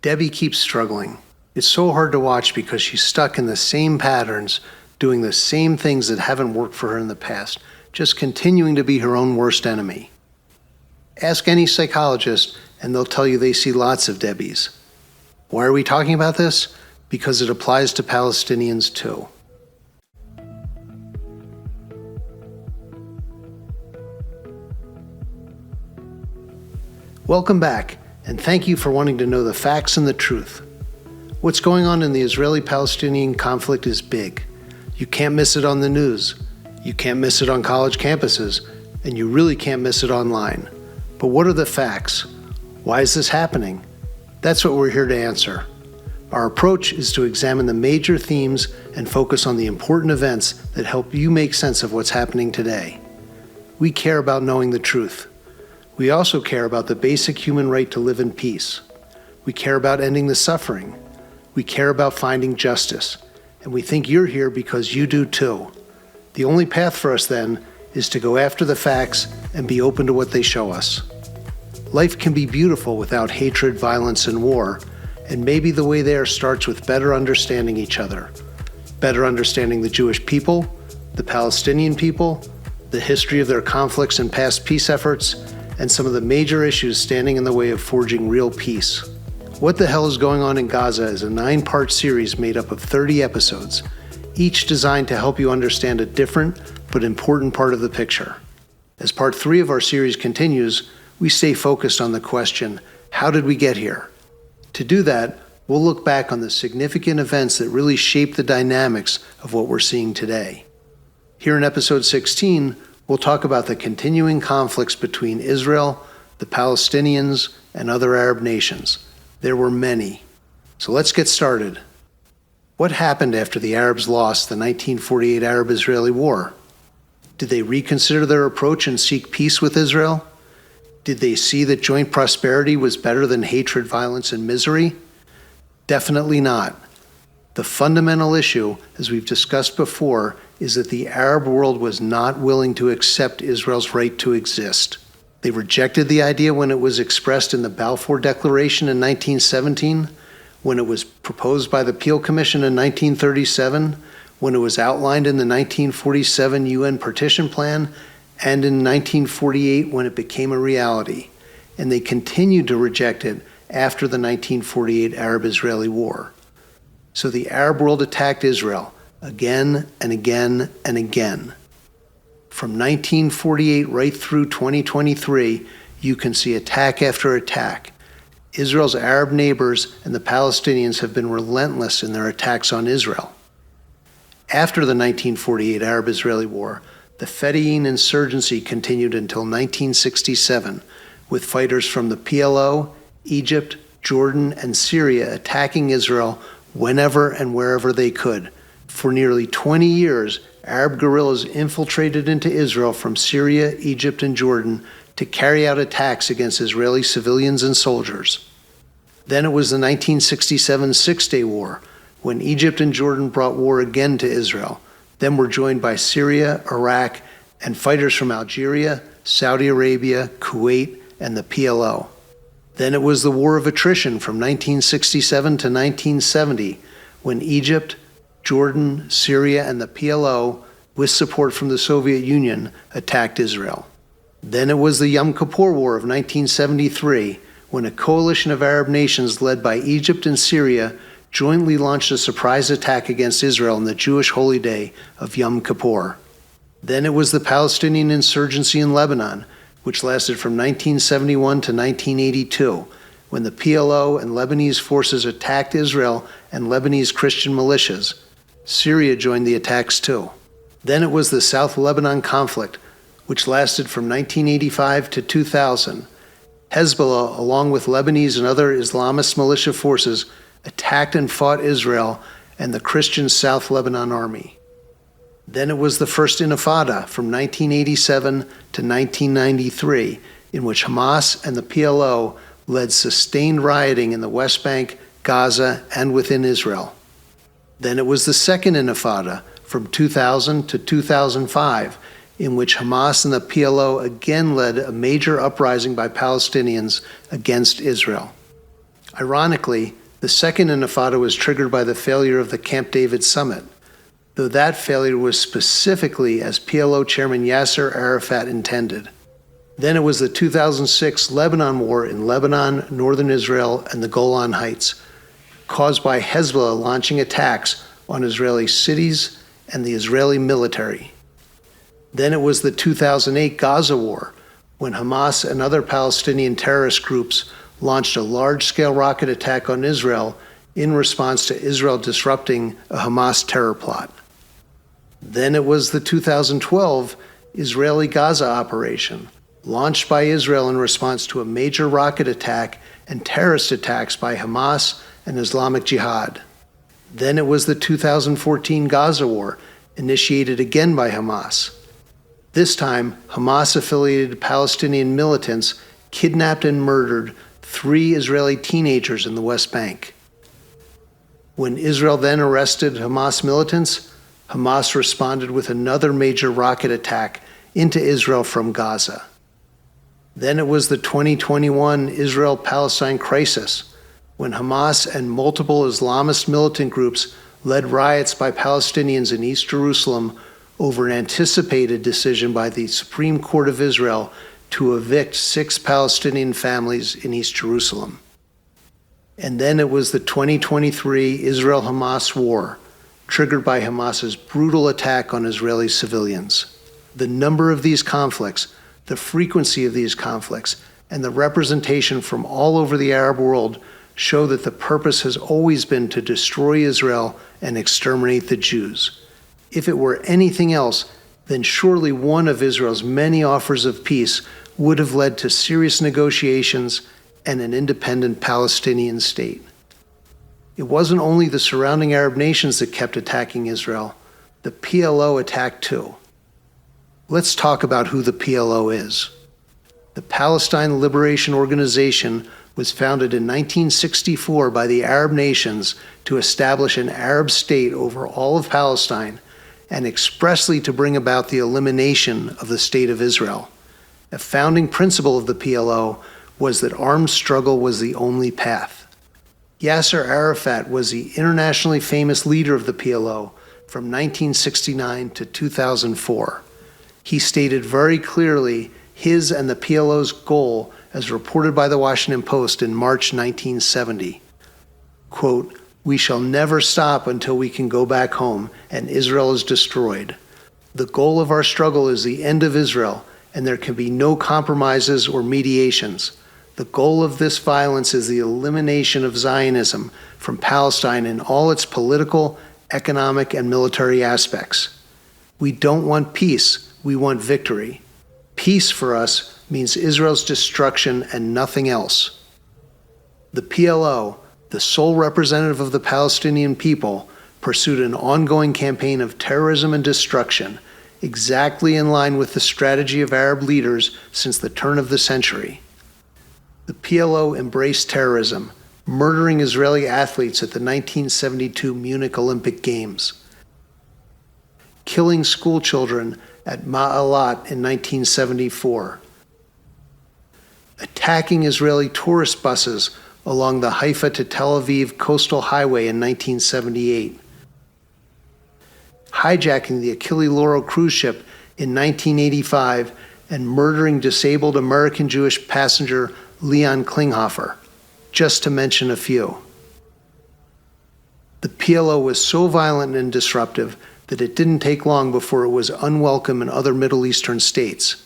Debbie keeps struggling. It's so hard to watch because she's stuck in the same patterns, doing the same things that haven't worked for her in the past, just continuing to be her own worst enemy. Ask any psychologist and they'll tell you they see lots of Debbies. Why are we talking about this? Because it applies to Palestinians too. Welcome back, and thank you for wanting to know the facts and the truth. What's going on in the Israeli-Palestinian conflict is big. You can't miss it on the news. You can't miss it on college campuses, and you really can't miss it online. But what are the facts? Why is this happening? That's what we're here to answer. Our approach is to examine the major themes and focus on the important events that help you make sense of what's happening today. We care about knowing the truth. We also care about the basic human right to live in peace. We care about ending the suffering. We care about finding justice. And we think you're here because you do too. The only path for us then is to go after the facts and be open to what they show us. Life can be beautiful without hatred, violence, and war, and maybe the way there starts with better understanding each other. Better understanding the Jewish people, the Palestinian people, the history of their conflicts and past peace efforts, and some of the major issues standing in the way of forging real peace. What the Hell is Going On in Gaza is a 9-part series made up of 30 episodes, each designed to help you understand a different but important part of the picture. As part 3 of our series continues, we stay focused on the question, how did we get here? To do that, we'll look back on the significant events that really shaped the dynamics of what we're seeing today. Here in episode 16, we'll talk about the continuing conflicts between Israel, the Palestinians, and other Arab nations. There were many. So let's get started. What happened after the Arabs lost the 1948 Arab-Israeli War? Did they reconsider their approach and seek peace with Israel? Did they see that joint prosperity was better than hatred, violence, and misery? Definitely not. The fundamental issue, as we've discussed before, is that the Arab world was not willing to accept Israel's right to exist. They rejected the idea when it was expressed in the Balfour Declaration in 1917, when it was proposed by the Peel Commission in 1937, when it was outlined in the 1947 UN Partition Plan, and in 1948 when it became a reality. And they continued to reject it after the 1948 Arab-Israeli War. So the Arab world attacked Israel again and again and again. From 1948 right through 2023, you can see attack after attack. Israel's Arab neighbors and the Palestinians have been relentless in their attacks on Israel. After the 1948 Arab-Israeli War, the Fedayeen insurgency continued until 1967, with fighters from the PLO, Egypt, Jordan, and Syria attacking Israel whenever and wherever they could. For nearly 20 years, Arab guerrillas infiltrated into Israel from Syria, Egypt, and Jordan to carry out attacks against Israeli civilians and soldiers. Then it was the 1967 Six-Day War, when Egypt and Jordan brought war again to Israel, then were joined by Syria, Iraq, and fighters from Algeria, Saudi Arabia, Kuwait, and the PLO. Then it was the War of Attrition from 1967 to 1970, when Egypt, Jordan, Syria, and the PLO, with support from the Soviet Union, attacked Israel. Then it was the Yom Kippur War of 1973, when a coalition of Arab nations led by Egypt and Syria jointly launched a surprise attack against Israel on the Jewish holy day of Yom Kippur. Then it was the Palestinian insurgency in Lebanon, which lasted from 1971 to 1982, when the PLO and Lebanese forces attacked Israel and Lebanese Christian militias. Syria joined the attacks too. Then it was the South Lebanon conflict, which lasted from 1985 to 2000. Hezbollah, along with Lebanese and other Islamist militia forces, attacked and fought Israel and the Christian South Lebanon Army. Then it was the First Intifada from 1987 to 1993, in which Hamas and the PLO led sustained rioting in the West Bank, Gaza, and within Israel. Then it was the Second Intifada from 2000 to 2005, in which Hamas and the PLO again led a major uprising by Palestinians against Israel. Ironically, the second intifada was triggered by the failure of the Camp David summit, though that failure was specifically as PLO Chairman Yasser Arafat intended. Then it was the 2006 Lebanon War in Lebanon, northern Israel, and the Golan Heights, caused by Hezbollah launching attacks on Israeli cities and the Israeli military. Then it was the 2008 Gaza War, when Hamas and other Palestinian terrorist groups launched a large-scale rocket attack on Israel in response to Israel disrupting a Hamas terror plot. Then it was the 2012 Israeli Gaza operation, launched by Israel in response to a major rocket attack and terrorist attacks by Hamas and Islamic Jihad. Then it was the 2014 Gaza War, initiated again by Hamas. This time, Hamas-affiliated Palestinian militants kidnapped and murdered 3 Israeli teenagers in the West Bank. When Israel then arrested Hamas militants, Hamas responded with another major rocket attack into Israel from Gaza. Then it was the 2021 Israel-Palestine crisis, when Hamas and multiple Islamist militant groups led riots by Palestinians in East Jerusalem over an anticipated decision by the Supreme Court of Israel to evict 6 Palestinian families in East Jerusalem. And then it was the 2023 Israel-Hamas war, triggered by Hamas's brutal attack on Israeli civilians. The number of these conflicts, the frequency of these conflicts, and the representation from all over the Arab world show that the purpose has always been to destroy Israel and exterminate the Jews. If it were anything else, then surely one of Israel's many offers of peace would have led to serious negotiations and an independent Palestinian state. It wasn't only the surrounding Arab nations that kept attacking Israel. The PLO attacked too. Let's talk about who the PLO is. The Palestine Liberation Organization was founded in 1964 by the Arab nations to establish an Arab state over all of Palestine and expressly to bring about the elimination of the State of Israel. A founding principle of the PLO was that armed struggle was the only path. Yasser Arafat was the internationally famous leader of the PLO from 1969 to 2004. He stated very clearly his and the PLO's goal as reported by the Washington Post in March 1970. Quote, "We shall never stop until we can go back home and Israel is destroyed. The goal of our struggle is the end of Israel, and there can be no compromises or mediations. The goal of this violence is the elimination of Zionism from Palestine in all its political, economic, and military aspects. We don't want peace, we want victory. Peace for us means Israel's destruction and nothing else." The PLO, the sole representative of the Palestinian people, pursued an ongoing campaign of terrorism and destruction, exactly in line with the strategy of Arab leaders since the turn of the century. The PLO embraced terrorism, murdering Israeli athletes at the 1972 Munich Olympic Games, killing schoolchildren at Ma'alat in 1974, attacking Israeli tourist buses along the Haifa to Tel Aviv coastal highway in 1978, hijacking the Achille Lauro cruise ship in 1985 and murdering disabled American Jewish passenger Leon Klinghoffer, just to mention a few. The PLO was so violent and disruptive that it didn't take long before it was unwelcome in other Middle Eastern states.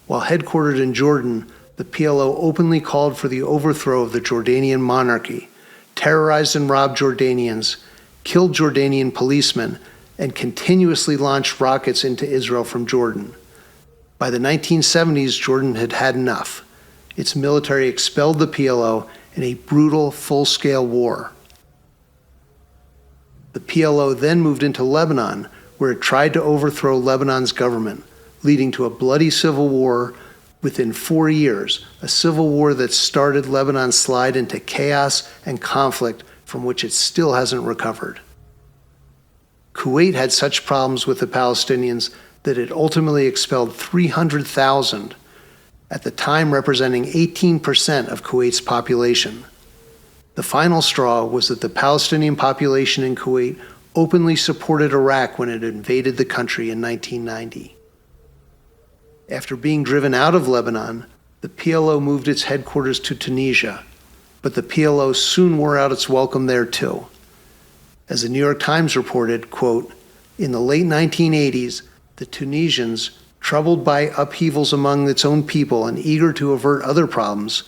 While headquartered in Jordan, the PLO openly called for the overthrow of the Jordanian monarchy, terrorized and robbed Jordanians, killed Jordanian policemen, and continuously launched rockets into Israel from Jordan. By the 1970s, Jordan had had enough. Its military expelled the PLO in a brutal, full-scale war. The PLO then moved into Lebanon, where it tried to overthrow Lebanon's government, leading to a bloody civil war within 4 years, a civil war that started Lebanon's slide into chaos and conflict from which it still hasn't recovered. Kuwait had such problems with the Palestinians that it ultimately expelled 300,000, at the time representing 18% of Kuwait's population. The final straw was that the Palestinian population in Kuwait openly supported Iraq when it invaded the country in 1990. After being driven out of Lebanon, the PLO moved its headquarters to Tunisia, but the PLO soon wore out its welcome there too. As the New York Times reported, quote, "In the late 1980s, the Tunisians, troubled by upheavals among its own people and eager to avert other problems,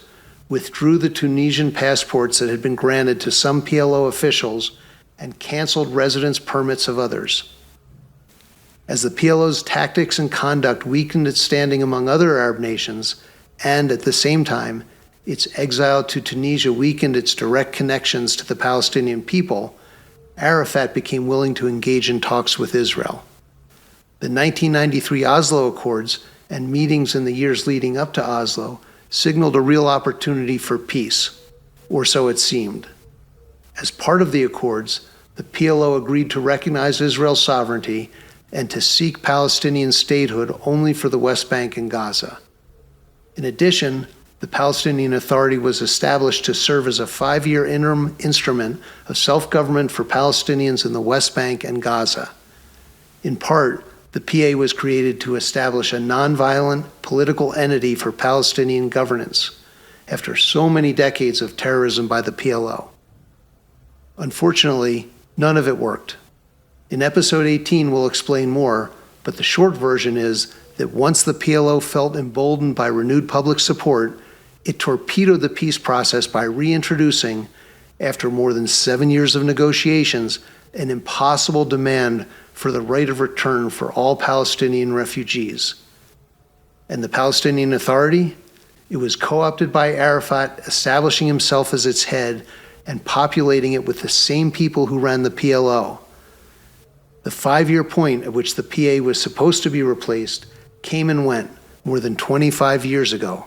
withdrew the Tunisian passports that had been granted to some PLO officials and canceled residence permits of others. As the PLO's tactics and conduct weakened its standing among other Arab nations, and at the same time, its exile to Tunisia weakened its direct connections to the Palestinian people, Arafat became willing to engage in talks with Israel. The 1993 Oslo Accords and meetings in the years leading up to Oslo signaled a real opportunity for peace, or so it seemed. As part of the accords, the PLO agreed to recognize Israel's sovereignty and to seek Palestinian statehood only for the West Bank and Gaza. In addition, the Palestinian Authority was established to serve as a 5-year interim instrument of self-government for Palestinians in the West Bank and Gaza. In part, the PA was created to establish a nonviolent political entity for Palestinian governance after so many decades of terrorism by the PLO. Unfortunately, none of it worked. In episode 18, we'll explain more, but the short version is that once the PLO felt emboldened by renewed public support, it torpedoed the peace process by reintroducing, after more than 7 years of negotiations, an impossible demand for the right of return for all Palestinian refugees. And the Palestinian Authority? It was co-opted by Arafat, establishing himself as its head and populating it with the same people who ran the PLO. The 5-year point at which the PA was supposed to be replaced came and went more than 25 years ago,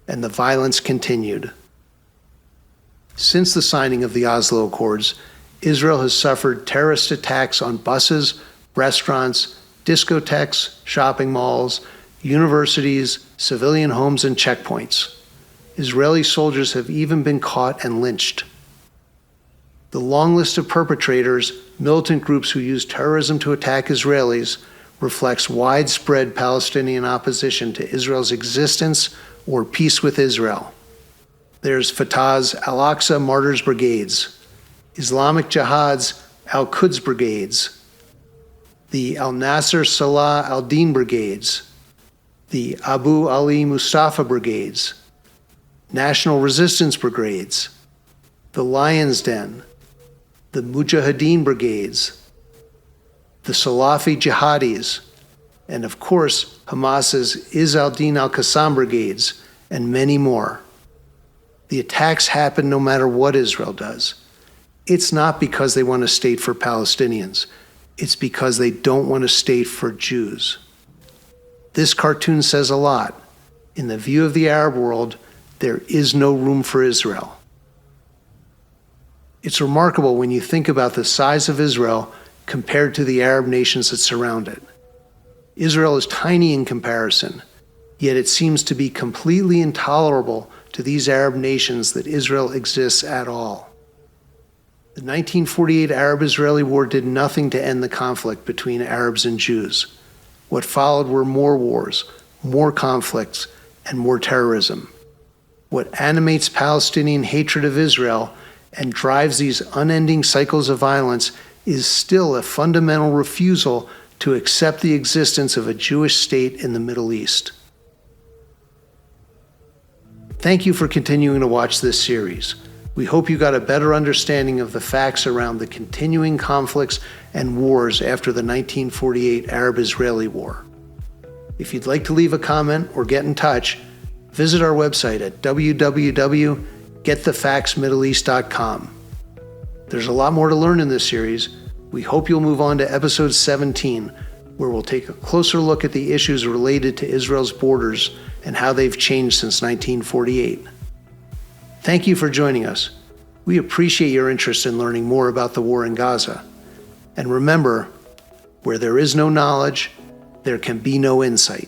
and the violence continued. Since the signing of the Oslo Accords, Israel has suffered terrorist attacks on buses, restaurants, discotheques, shopping malls, universities, civilian homes, and checkpoints. Israeli soldiers have even been caught and lynched. The long list of perpetrators, militant groups who use terrorism to attack Israelis, reflects widespread Palestinian opposition to Israel's existence or peace with Israel. There's Fatah's Al-Aqsa Martyrs Brigades, Islamic Jihad's Al-Quds Brigades, the Al-Nasser Salah al-Din Brigades, the Abu Ali Mustafa Brigades, National Resistance Brigades, the Lion's Den, the Mujahideen Brigades, the Salafi Jihadis, and of course, Hamas's Izz al-Din al-Qassam Brigades, and many more. The attacks happen no matter what Israel does. It's not because they want a state for Palestinians. It's because they don't want a state for Jews. This cartoon says a lot. In the view of the Arab world, there is no room for Israel. It's remarkable when you think about the size of Israel compared to the Arab nations that surround it. Israel is tiny in comparison, yet it seems to be completely intolerable to these Arab nations that Israel exists at all. The 1948 Arab-Israeli War did nothing to end the conflict between Arabs and Jews. What followed were more wars, more conflicts, and more terrorism. What animates Palestinian hatred of Israel and drives these unending cycles of violence is still a fundamental refusal to accept the existence of a Jewish state in the Middle East. Thank you for continuing to watch this series. We hope you got a better understanding of the facts around the continuing conflicts and wars after the 1948 Arab-Israeli War. If you'd like to leave a comment or get in touch, visit our website at www.getthefactsmiddleeast.com. There's a lot more to learn in this series. We hope you'll move on to episode 17, where we'll take a closer look at the issues related to Israel's borders and how they've changed since 1948. Thank you for joining us. We appreciate your interest in learning more about the war in Gaza. And remember, where there is no knowledge, there can be no insight.